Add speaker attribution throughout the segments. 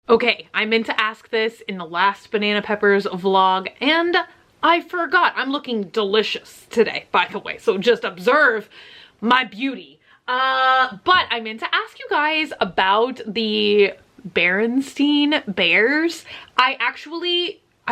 Speaker 1: Okay, I meant to ask this in the last Banana Peppers vlog and I forgot. I'm looking delicious today, by the way, so just observe my beauty. But I meant to ask you guys about the Berenstein Bears. I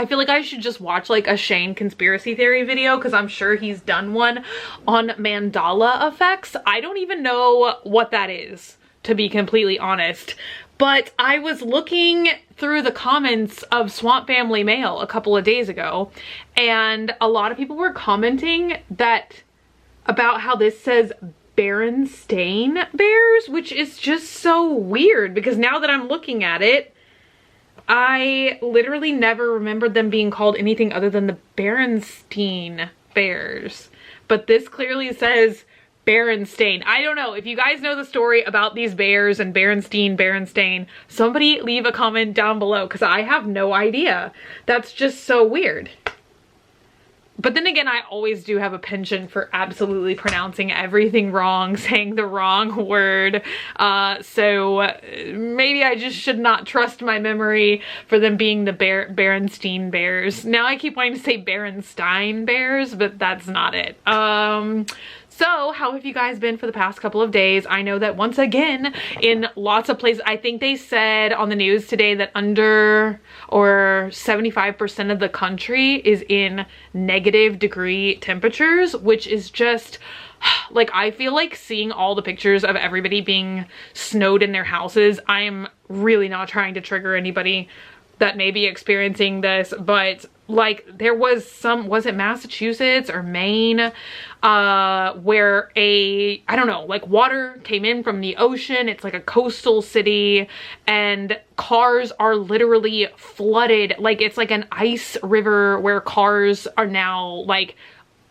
Speaker 1: feel like I should just watch like a Shane conspiracy theory video because I'm sure he's done one on Mandela Effects. I don't even know what that is, to be completely honest. But I was looking through the comments of Swamp Family Mail a couple of days ago, and a lot of people were commenting about how this says Berenstain Bears, which is just so weird because now that I'm looking at it, I literally never remembered them being called anything other than the Berenstein Bears. But this clearly says Berenstain. I don't know. If you guys know the story about these bears and Berenstain, somebody leave a comment down below because I have no idea. That's just so weird. But then again, I always do have a penchant for absolutely pronouncing everything wrong, saying the wrong word. So maybe I just should not trust my memory for them being the Berenstein Bears. Now I keep wanting to say Berenstein Bears, but that's not it. So how have you guys been for the past couple of days? I know that once again, in lots of places, I think they said on the news today that under or 75% of the country is in -degree temperatures, which is just like, I feel like seeing all the pictures of everybody being snowed in their houses. I'm really not trying to trigger anybody that may be experiencing this, but like there was was it Massachusetts or Maine, where I don't know, like water came in from the ocean. It's like a coastal city and cars are literally flooded. Like it's like an ice river where cars are now like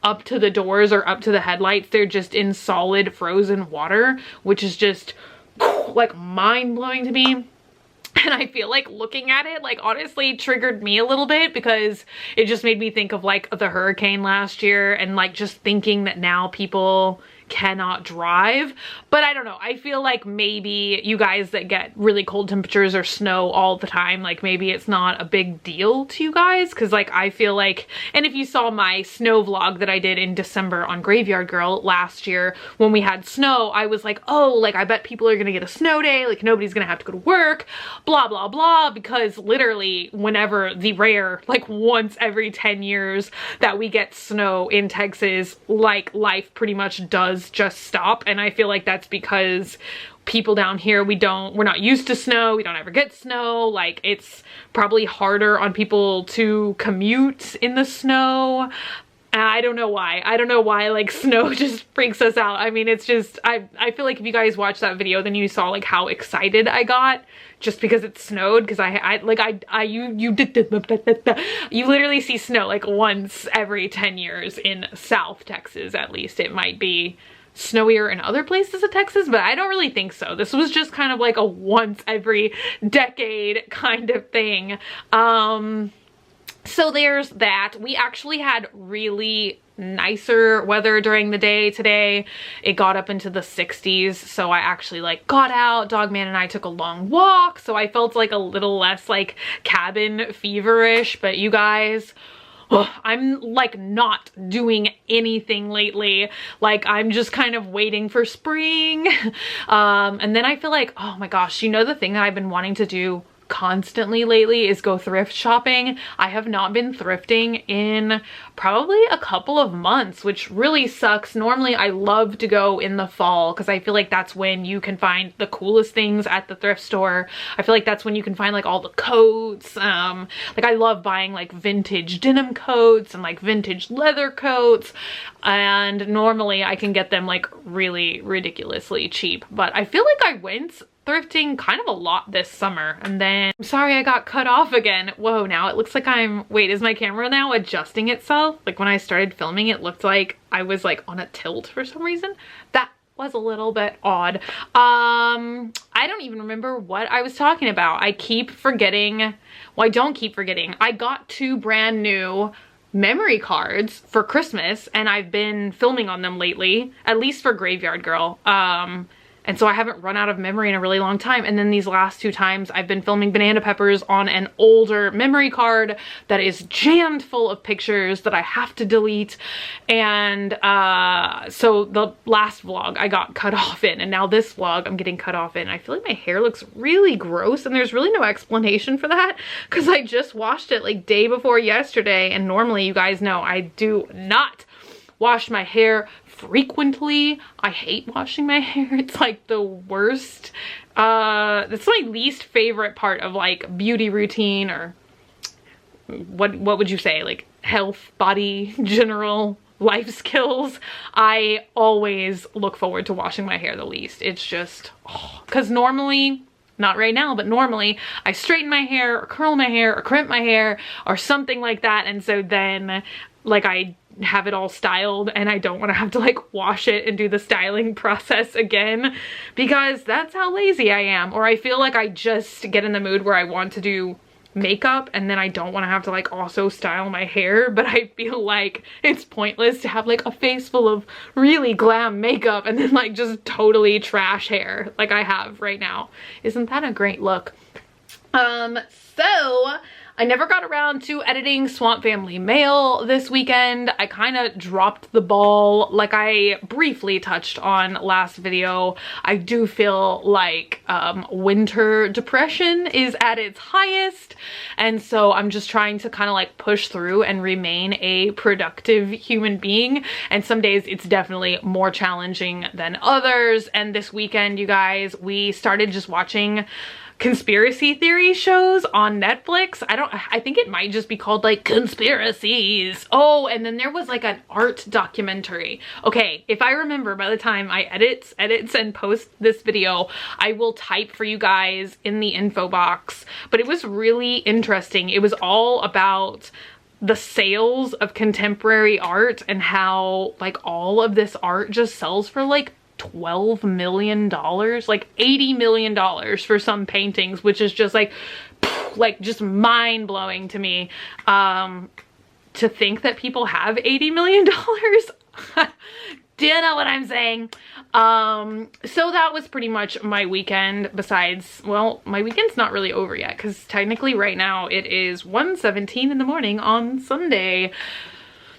Speaker 1: up to the doors or up to the headlights. They're just in solid frozen water, which is just like mind-blowing to me. And I feel like looking at it, like, honestly triggered me a little bit because it just made me think of like the hurricane last year and like just thinking that now people cannot drive. But I don't know, I feel like maybe you guys that get really cold temperatures or snow all the time, like maybe it's not a big deal to you guys, because like I feel like, and if you saw my snow vlog that I did in December on Graveyard Girl last year when we had snow, I was like, oh, like I bet people are gonna get a snow day, like nobody's gonna have to go to work, blah blah blah, because literally whenever the rare like once every 10 years that we get snow in Texas, like life pretty much does just stop. And I feel like that's because people down here, we're not used to snow, we don't ever get snow, like it's probably harder on people to commute in the snow. I don't know why like snow just freaks us out. I mean, it's just, I feel like if you guys watched that video, then you saw like how excited I got just because it snowed, because you literally see snow like once every 10 years in South Texas, at least. It might be snowier in other places of Texas, but I don't really think so. This was just kind of like a once every decade kind of thing. So there's that. We actually had really nicer weather during the day today. It got up into the 60s, so I actually like got out. Dogman and I took a long walk, so I felt like a little less like cabin feverish. But you guys, I'm like not doing anything lately. Like I'm just kind of waiting for spring. And then I feel like, oh my gosh, you know, the thing that I've been wanting to do constantly lately is go thrift shopping. I have not been thrifting in probably a couple of months, which really sucks. Normally I love to go in the fall because I feel like that's when you can find the coolest things at the thrift store. I feel like that's when you can find like all the coats. Like I love buying like vintage denim coats and like vintage leather coats, and normally I can get them like really ridiculously cheap. But I feel like I went thrifting kind of a lot this summer, and then I'm sorry I got cut off again. Whoa, now it looks like wait, is my camera now adjusting itself? Like when I started filming, it looked like I was like on a tilt for some reason. That was a little bit odd. I don't even remember what I was talking about. I keep forgetting. Well, I don't keep forgetting. I got 2 brand new memory cards for Christmas, and I've been filming on them lately, at least for Graveyard Girl. And so I haven't run out of memory in a really long time. And then these last 2 times I've been filming banana peppers on an older memory card that is jammed full of pictures that I have to delete. And so the last vlog I got cut off in, and now this vlog I'm getting cut off in. I feel like my hair looks really gross, and there's really no explanation for that because I just washed it like day before yesterday. And normally, you guys know, I do not wash my hair frequently. I hate washing my hair. It's like the worst. That's my least favorite part of like beauty routine, or what would you say, like health, body, general life skills. I always look forward to washing my hair the least. It's just, because normally, not right now, but normally I straighten my hair or curl my hair or crimp my hair or something like that. And so then like I have it all styled and I don't want to have to like wash it and do the styling process again, because that's how lazy I am. Or I feel like I just get in the mood where I want to do makeup and then I don't want to have to like also style my hair, but I feel like it's pointless to have like a face full of really glam makeup and then like just totally trash hair like I have right now. Isn't that a great look? So I never got around to editing Swamp Family Mail this weekend. I kind of dropped the ball, like I briefly touched on last video. I do feel like winter depression is at its highest, and so I'm just trying to kind of like push through and remain a productive human being, and some days it's definitely more challenging than others. And this weekend, you guys, we started just watching conspiracy theory shows on Netflix. I think it might just be called like Conspiracies. Oh, and then there was like an art documentary. Okay, if I remember, by the time I edits and post this video, I will type for you guys in the info box. But it was really interesting. It was all about the sales of contemporary art and how like all of this art just sells for like $12 million, like $80 million for some paintings, which is just like just mind-blowing to me. To think that people have $80 million. Do you know what I'm saying? So that was pretty much my weekend. Besides, well, my weekend's not really over yet because technically right now it is 1:17 in the morning on Sunday.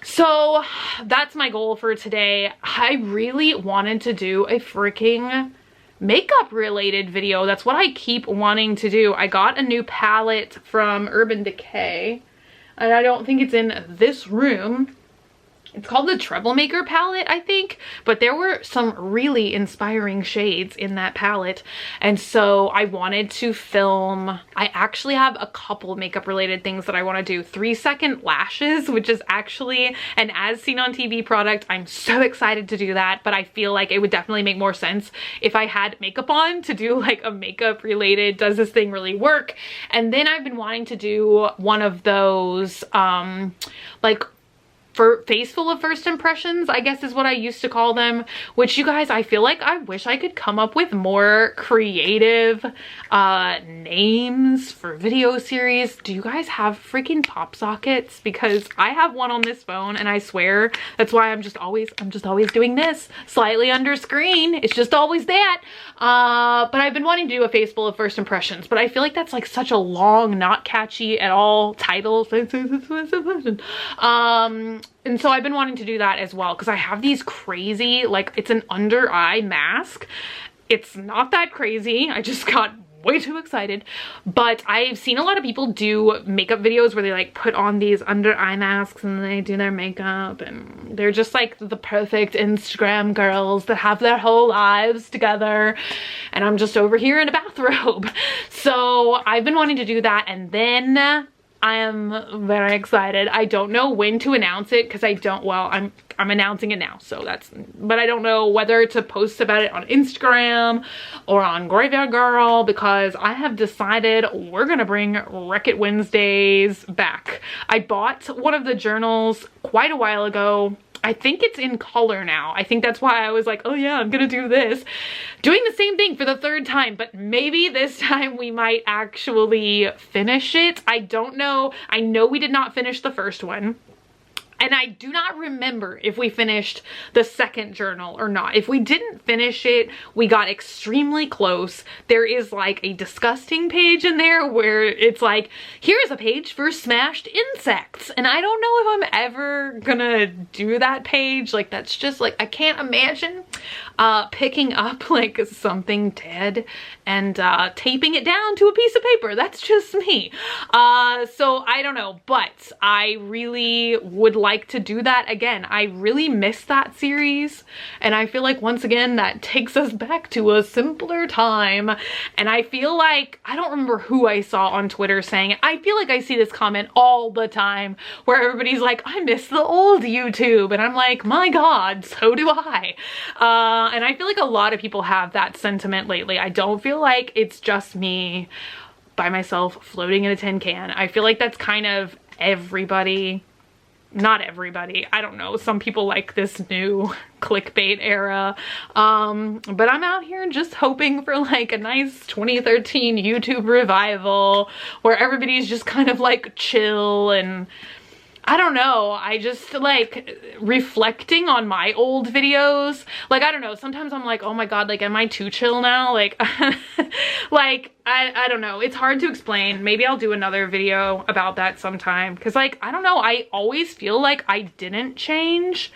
Speaker 1: So that's my goal for today. I really wanted to do a freaking makeup related video. That's what I keep wanting to do. I got a new palette from Urban Decay, and I don't think it's in this room. It's called the Troublemaker palette, I think, but there were some really inspiring shades in that palette, and so I wanted to film. I actually have a couple makeup related things that I want to do. 3-second lashes, which is actually an as seen on TV product. I'm so excited to do that, but I feel like it would definitely make more sense if I had makeup on to do like a makeup related, does this thing really work? And then I've been wanting to do one of those like for face full of first impressions, I guess is what I used to call them, which you guys, I feel like I wish I could come up with more creative names for video series. Do you guys have freaking pop sockets? Because I have one on this phone and I swear that's why I'm just always doing this slightly under screen. It's just always that. But I've been wanting to do a face full of first impressions, but I feel like that's like such a long, not catchy at all title. And so I've been wanting to do that as well because I have these crazy, like it's an under eye mask. It's not that crazy. I just got way too excited, but I've seen a lot of people do makeup videos where they like put on these under eye masks and they do their makeup, and they're just like the perfect Instagram girls that have their whole lives together, and I'm just over here in a bathrobe. So I've been wanting to do that, and then I am very excited. I don't know when to announce it because I don't, well, I'm announcing it now, so that's, but I don't know whether to post about it on Instagram or on Graveyard Girl, because I have decided we're gonna bring Wreck-It Wednesdays back. I bought one of the journals quite a while ago. I think it's in color now. I think that's why I was like, oh yeah, I'm gonna do this. Doing the same thing for the 3rd time, but maybe this time we might actually finish it. I don't know. I know we did not finish the first one. And I do not remember if we finished the second journal or not. If we didn't finish it, we got extremely close. There is like a disgusting page in there where it's like, here's a page for smashed insects. And I don't know if I'm ever gonna do that page. Like, that's just like, I can't imagine picking up like something dead and taping it down to a piece of paper. That's just me. So I don't know, but I really would like to do that again. I really miss that series, and I feel like once again that takes us back to a simpler time. And I feel like, I don't remember who I saw on Twitter saying it. I feel like I see this comment all the time where everybody's like, I miss the old YouTube, and I'm like, my god, so do I. And I feel like a lot of people have that sentiment lately. I don't feel like it's just me by myself floating in a tin can. I feel like that's kind of everybody. Not everybody, I don't know, some people like this new clickbait era, but I'm out here just hoping for like a nice 2013 YouTube revival where everybody's just kind of like chill. And I don't know, I just like reflecting on my old videos. Like, I don't know, sometimes I'm like, oh my god, like, am I too chill now? Like, like, I don't know. It's hard to explain. Maybe I'll do another video about that sometime. Cause like, I don't know, I always feel like I didn't change.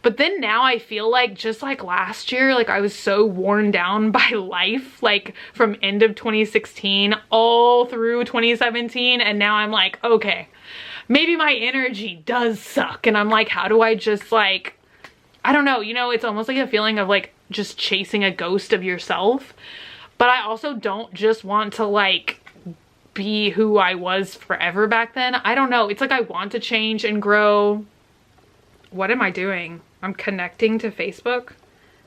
Speaker 1: But then now I feel like just like last year, like I was so worn down by life, like from end of 2016 all through 2017. And now I'm like, okay, maybe my energy does suck. And I'm like, how do I just like, I don't know, you know, it's almost like a feeling of like just chasing a ghost of yourself. But I also don't just want to like be who I was forever back then. I don't know. It's like I want to change and grow. What am I doing? I'm connecting to Facebook.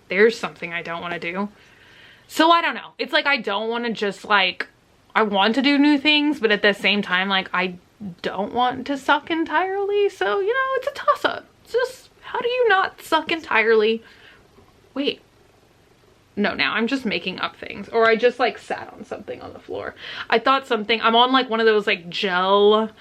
Speaker 1: There's something I don't want to do. So I don't know. It's like I don't want to just like, I want to do new things, but at the same time, like I don't want to suck entirely. So, you know, it's a toss-up. It's just, how do you not suck entirely? Wait. No, now I'm just making up things. Or I just like sat on something on the floor. I thought something, I'm on like one of those like gel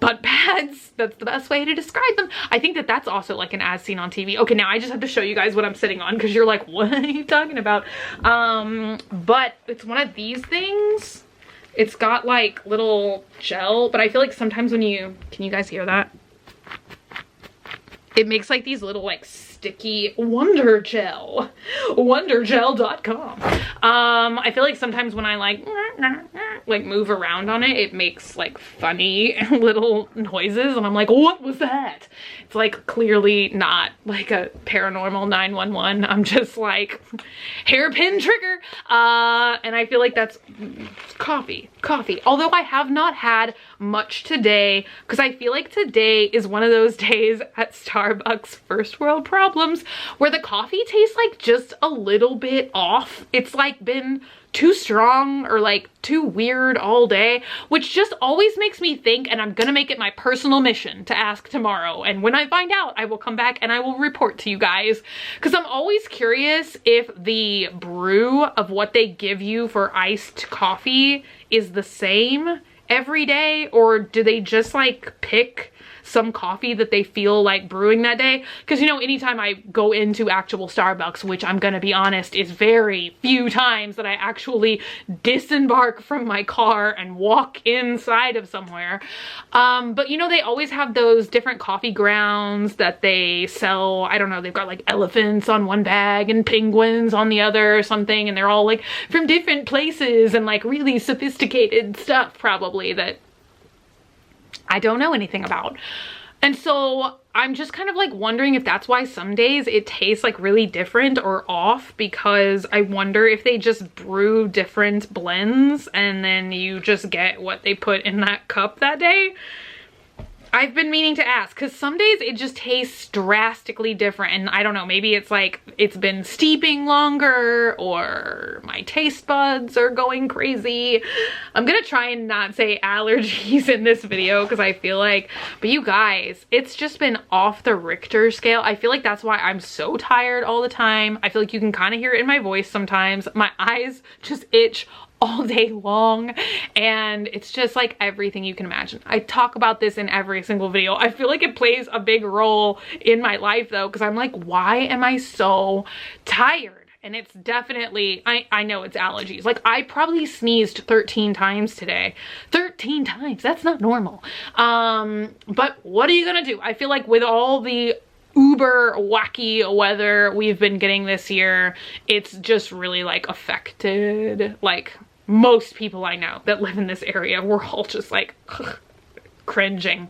Speaker 1: butt pads. That's the best way to describe them. I think that that's also like an as seen on TV. Okay, now I just have to show you guys what I'm sitting on because you're like, what are you talking about? But it's one of these things. It's got like little gel, but I feel like sometimes when you, can you guys hear that? It makes like these little like sticky wonder gel, wondergel.com. I feel like sometimes when I like move around on it, it makes like funny little noises and I'm like, what was that? It's like clearly not like a paranormal 911. I'm just like hairpin trigger. And I feel like that's coffee. Although I have not had much today because I feel like today is one of those days at Starbucks, first world problems, where the coffee tastes like just a little bit off. It's like been too strong or like too weird all day, which just always makes me think, and I'm gonna make it my personal mission to ask tomorrow. And when I find out, I will come back and I will report to you guys, because I'm always curious if the brew of what they give you for iced coffee is the same every day, or do they just like pick some coffee that they feel like brewing that day? Because, you know, anytime I go into actual Starbucks, which I'm gonna be honest is very few times that I actually disembark from my car and walk inside of somewhere, but you know, they always have those different coffee grounds that they sell. I don't know, they've got like elephants on one bag and penguins on the other or something, and they're all like from different places and like really sophisticated stuff probably that I don't know anything about. And so I'm just kind of like wondering if that's why some days it tastes like really different or off, because I wonder if they just brew different blends and then you just get what they put in that cup that day. I've been meaning to ask, because some days it just tastes drastically different, and I don't know, maybe it's like it's been steeping longer or my taste buds are going crazy. I'm gonna try and not say allergies in this video because I feel like, but you guys, it's just been off the Richter scale. I feel like that's why I'm so tired all the time. I feel like you can kind of hear it in my voice sometimes. My eyes just itch all day long, and it's just like everything you can imagine. I talk about this in every single video. I feel like it plays a big role in my life though, because I'm like, why am I so tired? And it's definitely, I know it's allergies. Like, I probably sneezed 13 times today. 13 times, that's not normal. But what are you gonna do? I feel like with all the uber wacky weather we've been getting this year, it's just really like affected like most people I know that live in this area. We're all just like cringing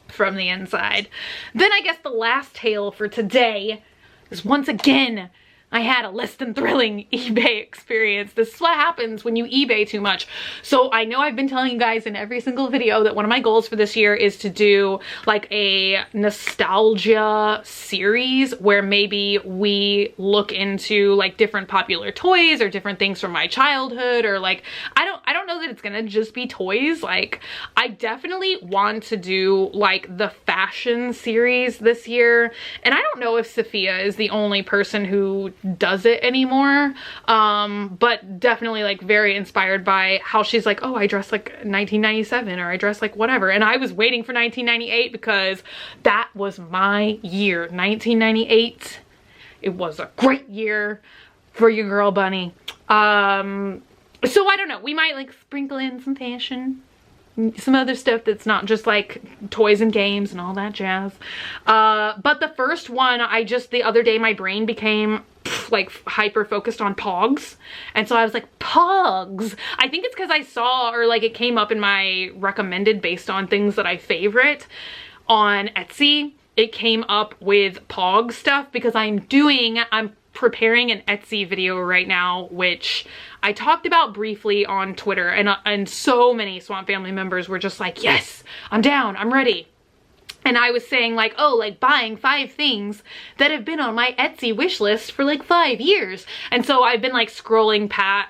Speaker 1: from the inside. Then I guess the last tale for today is, once again, I had a less than thrilling eBay experience. This is what happens when you eBay too much. So I know I've been telling you guys in every single video that one of my goals for this year is to do like a nostalgia series where maybe we look into like different popular toys or different things from my childhood, or like, I don't know that it's gonna just be toys. Like, I definitely want to do like the fashion series this year. And I don't know if Sophia is the only person who does it anymore, but definitely like very inspired by how she's like, oh, I dress like 1997, or I dress like whatever. And I was waiting for 1998 because that was my year. 1998, it was a great year for your girl bunny. So I don't know, we might like sprinkle in some fashion, some other stuff that's not just like toys and games and all that jazz. But the first one, the other day my brain became like hyper focused on Pogs, and so I was like, Pogs. I think it's because I saw, or like it came up in my recommended based on things that I favorite on Etsy. It came up with Pog stuff because I'm preparing an Etsy video right now, which I talked about briefly on Twitter, and so many Swamp Family members were just like, yes, I'm down, I'm ready. And I was saying like, oh, like buying 5 things that have been on my Etsy wish list for like 5 years. And so I've been like scrolling past,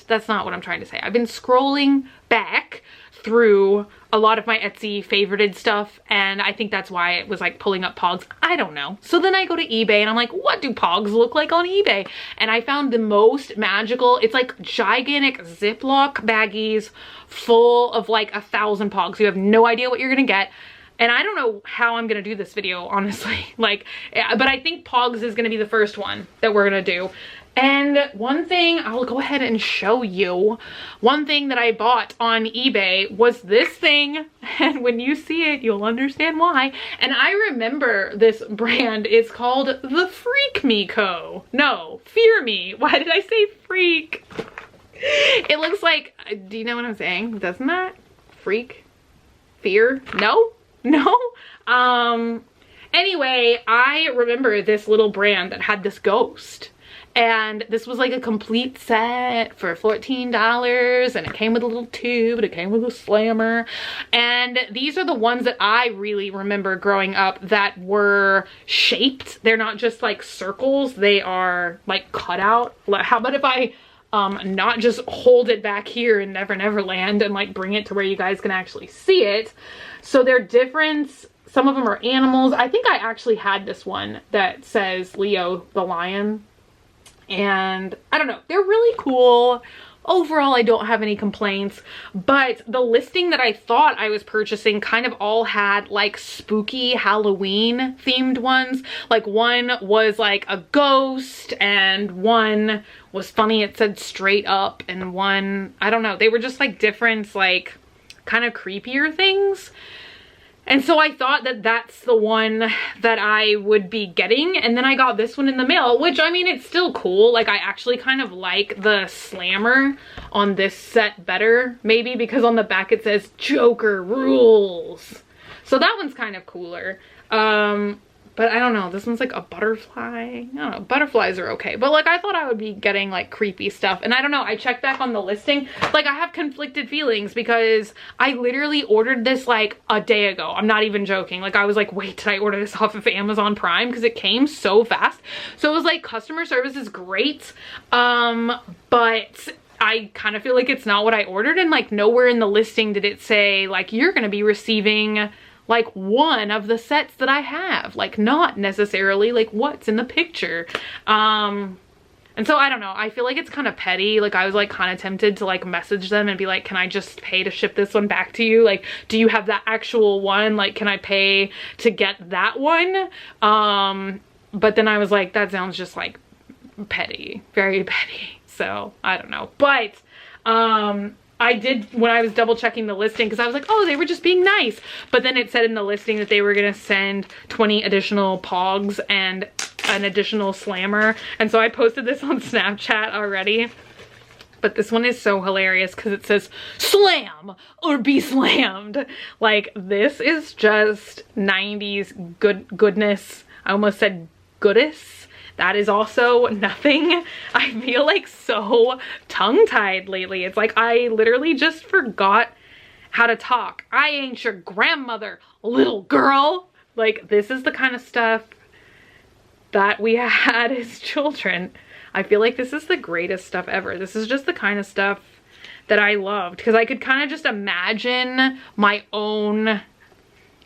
Speaker 1: that's not what I'm trying to say. I've been scrolling back through a lot of my Etsy favorited stuff, and I think that's why it was like pulling up Pogs. I don't know. So then I go to eBay and I'm like, what do Pogs look like on eBay? And I found the most magical, it's like gigantic Ziploc baggies full of like 1,000 Pogs. You have no idea what you're gonna get. And I don't know how I'm gonna do this video, honestly. Like, but I think Pogs is gonna be the first one that we're gonna do. And one thing, I'll go ahead and show you. One thing that I bought on eBay was this thing. And when you see it, you'll understand why. And I remember this brand. It's called the Freak Me Co. No, Fear Me. Why did I say freak? It looks like, do you know what I'm saying? Doesn't that? Freak? Fear? No? No? Anyway, I remember this little brand that had this ghost. And this was like a complete set for $14, and it came with a little tube, and it came with a slammer. And these are the ones that I really remember growing up that were shaped. They're not just like circles, they are like cut out. How about if I not just hold it back here in Never Never Land and like bring it to where you guys can actually see it. So they're different. Some of them are animals. I think I actually had this one that says Leo the lion. And I don't know, they're really cool. Overall, I don't have any complaints, but the listing that I thought I was purchasing kind of all had like spooky Halloween themed ones. Like one was like a ghost, and one was funny, it said straight up, and one, I don't know, they were just like different, like kind of creepier things. And so I thought that that's the one that I would be getting. And then I got this one in the mail, which, I mean, it's still cool. Like, I actually kind of like the slammer on this set better, maybe because on the back it says Joker rules. So that one's kind of cooler. But I don't know, this one's like a butterfly. I don't know, butterflies are okay. But like, I thought I would be getting like creepy stuff. And I don't know, I checked back on the listing. Like, I have conflicted feelings because I literally ordered this like a day ago. I'm not even joking. Like, I was like, wait, did I order this off of Amazon Prime? Because it came so fast. So it was like, customer service is great. But I kind of feel like it's not what I ordered. And like, nowhere in the listing did it say like, you're going to be receiving like one of the sets that I have, like not necessarily like what's in the picture. And so I don't know, I feel like it's kind of petty. Like I was like kind of tempted to like message them and be like, can I just pay to ship this one back to you? Like, do you have that actual one? Like, can I pay to get that one? But then I was like, that sounds just like petty, very petty. So I don't know. But I did, when I was double checking the listing, because I was like, oh, they were just being nice. But then it said in the listing that they were going to send 20 additional pogs and an additional slammer. And so I posted this on Snapchat already. But this one is so hilarious because it says slam or be slammed. Like, this is just 90s goodness. I almost said goodness. That is also nothing. I feel like so tongue-tied lately. It's like I literally just forgot how to talk. I ain't your grandmother, little girl. Like, this is the kind of stuff that we had as children. I feel like this is the greatest stuff ever. This is just the kind of stuff that I loved, because I could kind of just imagine my own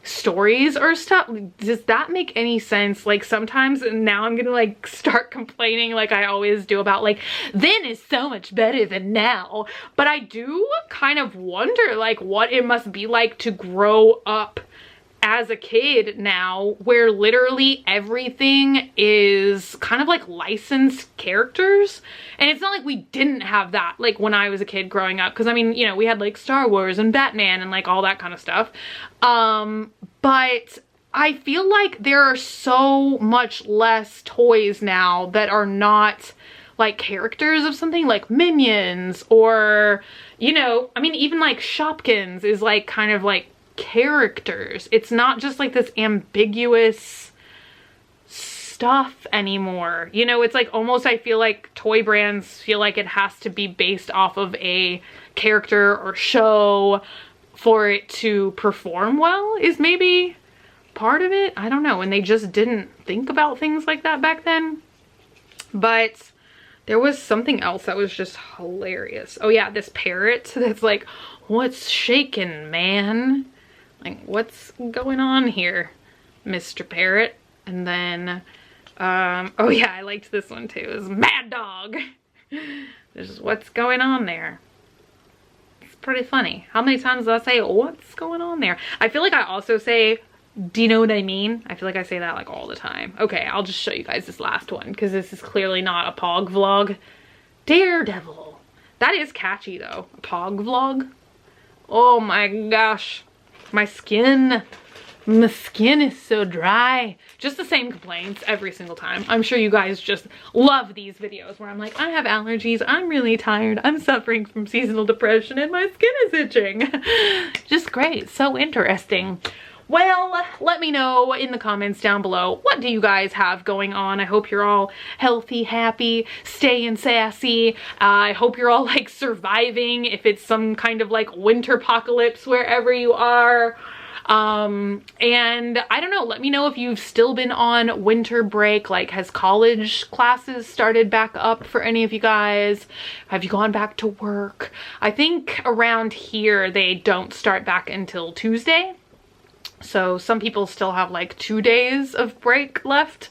Speaker 1: stories or stuff. Does that make any sense? Like, sometimes now I'm gonna like start complaining like I always do about like then is so much better than now, but I do kind of wonder like what it must be like to grow up as a kid now, where literally everything is kind of like licensed characters. And it's not like we didn't have that like when I was a kid growing up, because I mean, you know, we had like Star Wars and Batman and like all that kind of stuff. But I feel like there are so much less toys now that are not like characters of something, like Minions, or, you know, I mean, even like Shopkins is like kind of like characters. It's not just like this ambiguous stuff anymore. You know, it's like almost, I feel like toy brands feel like it has to be based off of a character or show for it to perform well, is maybe part of it. I don't know. And they just didn't think about things like that back then. But there was something else that was just hilarious. Oh yeah, this parrot that's like, what's shaking, man? Like, what's going on here, Mr. Parrot? And then, oh yeah, I liked this one too. It was Mad Dog. This is what's going on there. It's pretty funny. How many times do I say, what's going on there? I feel like I also say, do you know what I mean? I feel like I say that like all the time. Okay, I'll just show you guys this last one, because this is clearly not a Pog vlog. Daredevil. That is catchy though, a Pog vlog. Oh my gosh. My skin is so dry. Just the same complaints every single time. I'm sure you guys just love these videos where I'm like, I have allergies, I'm really tired, I'm suffering from seasonal depression, and my skin is itching. Just great, so interesting. Well, let me know in the comments down below, what do you guys have going on? I hope you're all healthy, happy, staying sassy. I hope you're all like surviving if it's some kind of like winter apocalypse wherever you are. And I don't know, let me know if you've still been on winter break. Like, has college classes started back up for any of you guys? Have you gone back to work? I think around here they don't start back until Tuesday. So some people still have like 2 days of break left.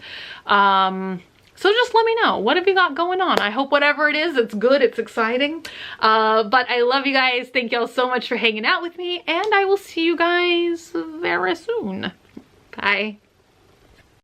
Speaker 1: So just let me know, what have you got going on? I hope whatever it is, it's good, it's exciting. But I love you guys. Thank y'all so much for hanging out with me, and I will see you guys very soon. Bye.